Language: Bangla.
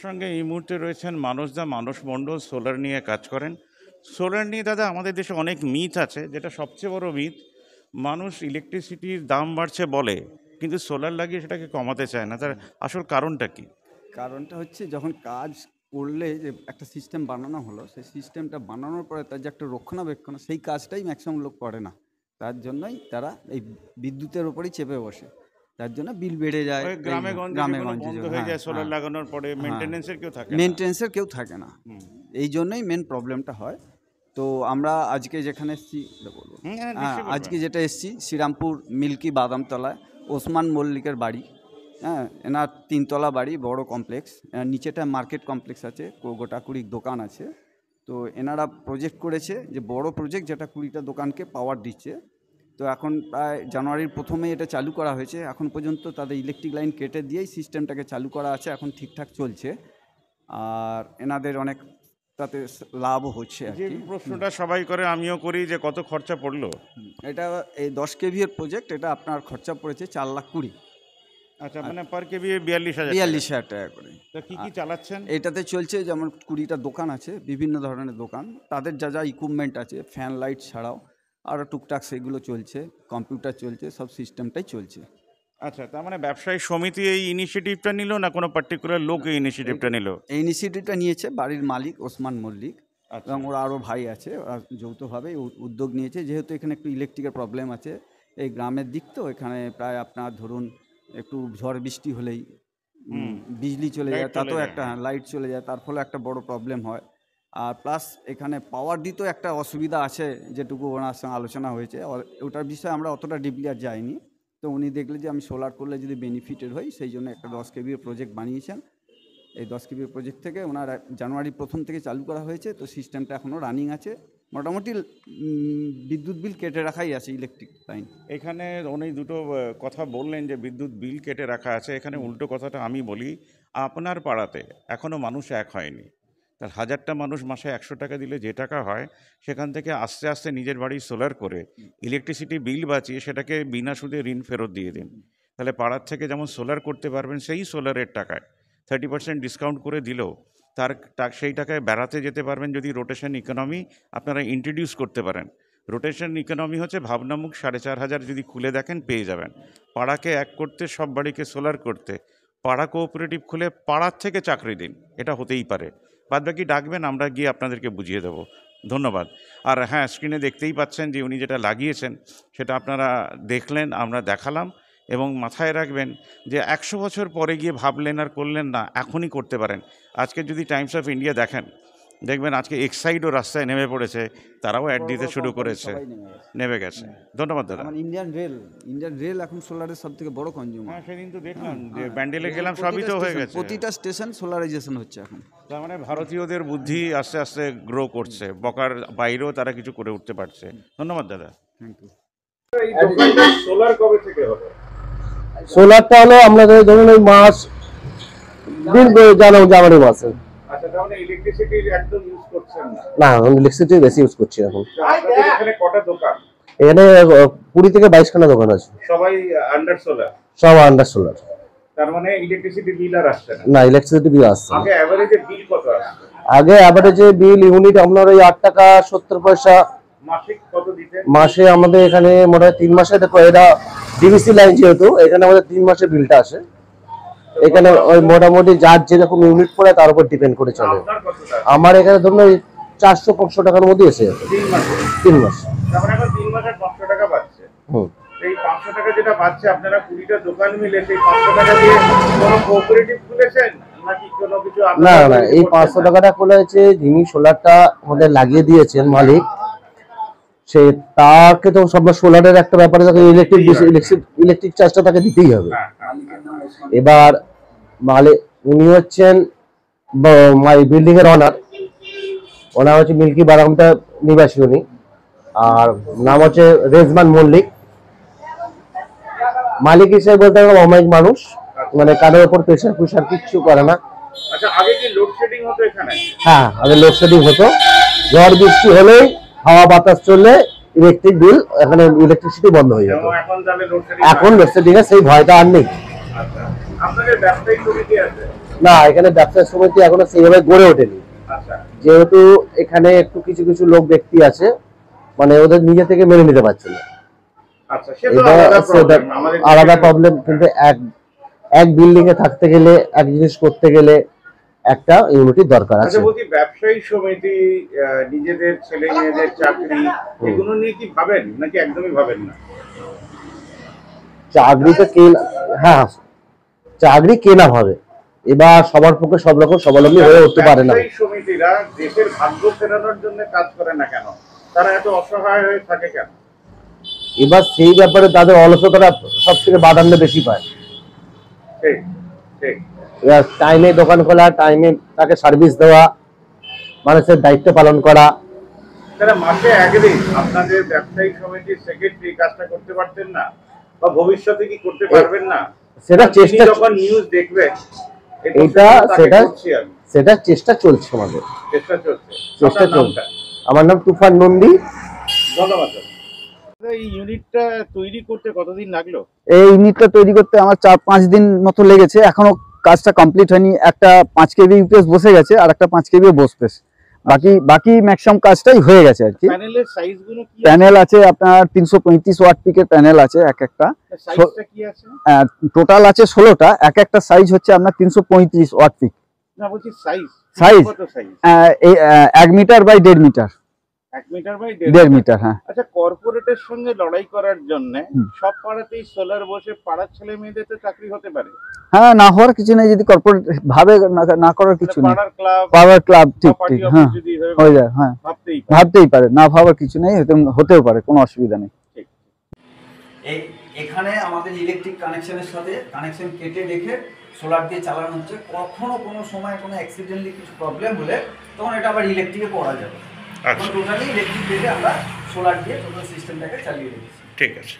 সঙ্গে এই মুহূর্তে রয়েছেন মানস মণ্ডল, সোলার নিয়ে কাজ করেন। সোলার নিয়ে দাদা আমাদের দেশে অনেক মিথ আছে, যেটা সবচেয়ে বড় মিথ, মানুষ ইলেকট্রিসিটির দাম বাড়ছে বলে, কিন্তু সোলার লাগিয়ে সেটাকে কমাতে চায় না। তার আসল কারণটা কি? কারণটা হচ্ছে, যখন কাজ করলে যে একটা সিস্টেম বানানো হলো, সেই সিস্টেমটা বানানোর পরে তার যে একটা রক্ষণাবেক্ষণ, সেই কাজটাই ম্যাক্সিমাম লোক করে না। তার জন্যই তারা এই বিদ্যুতের ওপরেই চেপে বসে, তার জন্য বিল বেড়ে যায়। গ্রামে গঞ্জে বন্ধ হয়ে যায় সোলার লাগানোর পরে, মেনটেনেন্সের কেউ থাকে না। এই জন্যই মেন প্রবলেমটা হয়। তো আমরা আজকে যেখানে এসেছি, আজকে যেটা এসেছি শ্রীরামপুর মিল্কি বাদামতলায় ওসমান মল্লিকের বাড়ি। এনার 3 তলা বাড়ি, বড় কমপ্লেক্স। নিচেটা মার্কেট কমপ্লেক্স আছে, গোটা 20 দোকান আছে। তো এনারা প্রজেক্ট করেছে যে বড় প্রজেক্ট, যেটা 20টা দোকানকে পাওয়ার দিচ্ছে। তো এখন প্রায় জানুয়ারির প্রথমেই এটা চালু করা হয়েছে। এখন পর্যন্ত তাদের ইলেকট্রিক লাইন কেটে দিয়েই সিস্টেমটাকে চালু করা আছে, এখন ঠিকঠাক চলছে। আর এনাদের অনেক তাতে লাভও হচ্ছে। যে প্রশ্নটা সবাই করে, আমিও করি, যে কত খরচা পড়লো? এটা এই 10 kV এর প্রজেক্ট, এটা আপনার খরচা পড়েছে 4,20,000। আচ্ছা, মানে পার কেভি 42,000 টাকা করে। তো কি কি চালাচ্ছেন? এটাতে চলছে যেমন 20টা দোকান আছে, বিভিন্ন ধরনের দোকান, তাদের যা যা ইকুইপমেন্ট আছে, ফ্যান লাইট ছাড়াও আরও টুকটাক সেগুলো চলছে, কম্পিউটার চলছে, সব সিস্টেমটাই চলছে। আচ্ছা, তার মানে ব্যবসায়ী সমিতি এই ইনিশিয়েটিভটা নিল, না কোনো পার্টিকুলার লোক এই ইনিশিয়েটিভটা নিল? এই ইনিশিয়েটিভটা নিয়েছে বাড়ির মালিক ওসমান মল্লিক, এবং ওরা আরও ভাই আছে, ওরা যৌথভাবে উদ্যোগ নিয়েছে। যেহেতু এখানে একটু ইলেকট্রিকের প্রবলেম আছে, এই গ্রামের দিক, তো এখানে প্রায় আপনার ধরুন একটু ঝড় বৃষ্টি হলেই বিজলি চলে যায়, তাতেও একটা লাইট চলে যায়, তার ফলে একটা বড় প্রবলেম হয়। আর প্লাস এখানে পাওয়ার দিতেও একটা অসুবিধা আছে, যেটুকু ওনার সঙ্গে আলোচনা হয়েছে। ওটার বিষয়ে আমরা অতটা ডিপলি আর যাইনি। তো উনি দেখলে যে আমি সোলার করলে যদি বেনিফিটেড হই, সেই জন্য একটা 10 kV প্রজেক্ট বানিয়েছেন। এই 10 kV প্রজেক্ট থেকে ওনার জানুয়ারি প্রথম থেকে চালু করা হয়েছে। তো সিস্টেমটা এখনও রানিং আছে, মোটামুটি বিদ্যুৎ বিল কেটে রাখাই আছে ইলেকট্রিক লাইন। এখানে উনি দুটো কথা বললেন যে বিদ্যুৎ বিল কেটে রাখা আছে। এখানে উল্টো কথাটা আমি বলি, আপনার পাড়াতে এখনও মানুষ এক হয়নি। তার 1000টা মানুষ মাসে 100 টাকা দিলে যে টাকা হয়, সেখান থেকে আস্তে আস্তে নিজের বাড়ি সোলার করে ইলেকট্রিসিটি বিল বাঁচিয়ে সেটাকে বিনা সুদে ঋণ ফেরত দিয়ে দিন। তাহলে পাড়ার থেকে যেমন সোলার করতে পারবেন, সেই সোলারের টাকায় 30% ডিসকাউন্ট করে দিলেও সেই টাকায় বেড়াতে যেতে পারবেন। যদি রোটেশন ইকোনমি আপনারা ইন্ট্রোডিউস করতে পারেন। রোটেশন ইকোনমি হচ্ছে ভাবনামুখ 4,500 যদি খুলে দেখেন পেয়ে যাবেন। পাড়াকে এক করতে, সব বাড়িকে সোলার করতে পাড়া কোঅপারেটিভ খুলে পাড়ার থেকে চাকরি দিন, এটা হতেই পারে। বাদবাকি ডাকবেন, আমরা গিয়ে আপনাদেরকে বুঝিয়ে দেবো। ধন্যবাদ। আর হ্যাঁ, স্ক্রিনে দেখতেই পাচ্ছেন যে উনি যেটা লাগিয়েছেন সেটা আপনারা দেখলেন, আমরা দেখালাম। এবং মাথায় রাখবেন যে 100 বছর পরে গিয়ে ভাবলেন আর করলেন না, এখনই করতে পারেন। আজকে যদি টাইমস অফ ইন্ডিয়া দেখেন, দেখবেন আজকে এক্সাইডও রাস্তায় নেমে পড়েছে, তারাও অ্যাড দিতে শুরু করেছে, নেমে গেছে। ধন্যবাদ দাদা। ইন্ডিয়ান রেল এখন সোলারের সব থেকে বড় কনজিউমার। হ্যাঁ, সেদিন তো দেখলাম যে ব্যান্ডেলে গেলাম, সবই তো হয়ে গেছে, প্রতিটা স্টেশন সোলারাইজেশন হচ্ছে এখন। তার মানে ভারতীয়দের বুদ্ধি আস্তে আস্তে গ্রো করছে, বকার বাইরেও তারা কিছু করে উঠতে পারছে। ধন্যবাদ দাদা। Thank you. সোলার কবে থেকে হবে? সোলারটা হলো আমাদের ধরুন ওই মাস জানুয়ারি মাসে। আচ্ছা, তাহলে ইলেকট্রিসিটি একদম ইউজ করছেন না? না, আমি ইলেকট্রিসিটি বেশি ইউজ করছি এখন। আপনাদের এখানে কটা দোকান? এখানে 20 থেকে 22খানা দোকান আছে। সবাই আন্ডার সোলার? সব আন্ডার সোলার। তার মানে ইলেকট্রিসিটি বিল আর আসছে না? না, ইলেকট্রিসিটি বিল আসছে। আগে এভারেজে বিল কত আসছে? আগে এভারেজে বিল ইউনিট আপনার ওই 8 টাকা 70 পয়সা। মাসিক কত দিতেন? মাসে আমাদের এখানে মোটামুটি 3 মাসে, দেখো এটা ডিভিসি লাইন যেহেতু, এখানে আমাদের 3 মাসে বিলটা আসে। এখানে ওই মোটামুটি যার যেরকম ইউনিট পড়ে তার উপর ডিপেন্ড করে চলে। আমার এখানে ধরুন ওই 400-500 টাকার মধ্যে এসে যাবে 3 মাস। তারপরে এখন 3 মাসে 500 টাকা পাচ্ছে। এই 500 টাকা যেটা পাচ্ছে, আপনারা 20টা দোকান মিলে সেই 500 টাকা দিয়ে কোনো কোঅপারেটিভ খুলেছেন নাকি কোনো কিছু? না না, এই 500 টাকাটা খুলেছে যিনি সোলারটা আমাদের লাগিয়ে দিয়েছেন মালিক, সে তাকে তো সব সোলারের একটা ব্যাপারে তাকে ইলেকট্রিক চার্জটা তাকে দিতেই হবে। এবার মালিক উনি হচ্ছেন বিল্ডিং এর ওনার হচ্ছে মিল্কি বাদামটা নিবাসী উনি, আর নাম হচ্ছে রেজমান মল্লিক। মালিক হিসেবে বলতে গেলে অমায়িক মানুষ, মানে কারোর উপর প্রেশার কিচ্ছু করে না। আচ্ছা, আগে কি লোডশেডিং হতো এখানে? হ্যাঁ, আগে লোডশেডিং হতো। ঝড় বৃষ্টি হলেই, হাওয়া বাতাস চললে ইলেকট্রিক বিল, এখানে ইলেকট্রিসিটি বন্ধ হয়ে যেত। এখন লোডশেডিং এর সেই ভয়টা আর নেই। আচ্ছা, আপনাদের ব্যবসায়িক সমিতি আছে? না, এখানে ব্যবসা সমিতি এখনো সেইভাবে গড়ে ওঠেনি, আচ্ছা যেহেতু এখানে একটু কিছু কিছু লোক ব্যক্তি আছে মানে ওদের নিজে থেকে মেনে নিতে পারছে না। আচ্ছা, সে তো এটা আলাদা সেটা প্রবলেম, আমাদের আলাদা দেশের- প্রবলেম, কিন্তু এক এক বিল্ডিং এ থাকতে গেলে এক জিনিস করতে গেলে একটা ইউনিটির দরকার আছে। আচ্ছা বলছি, ব্যবসায়ী সমিতি নিজেদের ছেলে মেয়েদের চাকরি এগুলো নিয়ে কি ভাবেন নাকি একদমই ভাবেন না? চাকরিতে হ্যাঁ, চাকরি কেনা হবে, এবার সবার পক্ষে সব রকম স্বাবলম্বী হয়ে উঠতে পারে না। ব্যবসায়ী সমিতিরা দেশের ভাগ্য ফেরানোর জন্য কাজ করে না কেন? তারা এত অসহায় হয়ে থাকে কেন? এবার সেই ব্যাপারে তাদের অলসতাটা সব থেকে প্রাধান্য বেশি পায়। ঠিক ঠিক। এবার টাইমে দোকান খোলা, টাইমে তাকে সার্ভিস দেওয়া, মানুষের দায়িত্ব পালন করা। তারা মাসে একদিন আপনাদের ব্যবসায়ী সমিতির সেক্রেটারি কাজটা করতে পারতেন না, বা ভবিষ্যতে কি করতে পারবেন না? সেটা তিনি চেষ্টা, যখন নিউজ দেখবেন সেটা চেষ্টা চলছে আমাদের, চেষ্টা চলছে। চেষ্টা আপনার চলছে। নামটা? আমার নাম তুফান নন্দী। ধন্যবাদ। এই ইউনিটটা তৈরি করতে কতদিন লাগলো? এই ইউনিটটা তৈরি করতে আমার 4-5 দিন মতো লেগেছে, এখনো কাজটা কমপ্লিট হয়নি। একটা 5 কেবি ইউপিএস বসে গেছে আর একটা 5 কেবি বসবে, বাকি ম্যাক্সিমাম কাজটাই হয়ে গেছে আর কি। প্যানেলের সাইজগুলো কি? প্যানেল আছে আপনার 335 ওয়াট পিকের প্যানেল আছে, এক একটা সাইজটা কি আছে? টোটাল আছে 16টা, এক একটা সাইজ হচ্ছে আপনার 335 ওয়াট পিক। না বলছি সাইজ কত size? 1 metre by 1.5 metre. 1 metre by 1.5 metre, হ্যাঁ। আচ্ছা, কর্পোরেটের সঙ্গে লড়াই করার জন্য সব পাড়াতেই সোলার বসে পাড়ার ছেলে মেয়েদের তো চাকরি হতে পারে। হ্যাঁ, না হওয়ার কিছু নেই, যদি কর্পোরেট ভাবে না করার কিছু নেই। পাড়ার ক্লাব, পাওয়ার ক্লাব, ঠিক পার্টি ঠিক, অফিস হ্যাঁ যদি হয়ে যায়, হ্যাঁ ভাবতেই পারে, না ভাবার কিছু নেই, হতেও পারে, কোনো অসুবিধা নেই। এখানে আমাদের ইলেকট্রিক কানেকশনের সাথে কানেকশন কেটে রেখে সোলার দিয়ে চালানো হচ্ছে। কখনো কোনো সময় কোনো অ্যাক্সিডেন্টলি কিছু প্রবলেম হলে তখন এটা আবার ইলেকট্রিকে করা যাবে। এখন টোটালি ইলেকট্রিক কেটে আমরা সোলার দিয়ে টোটাল সিস্টেমটাকে চালিয়ে রেখেছি। ঠিক আছে।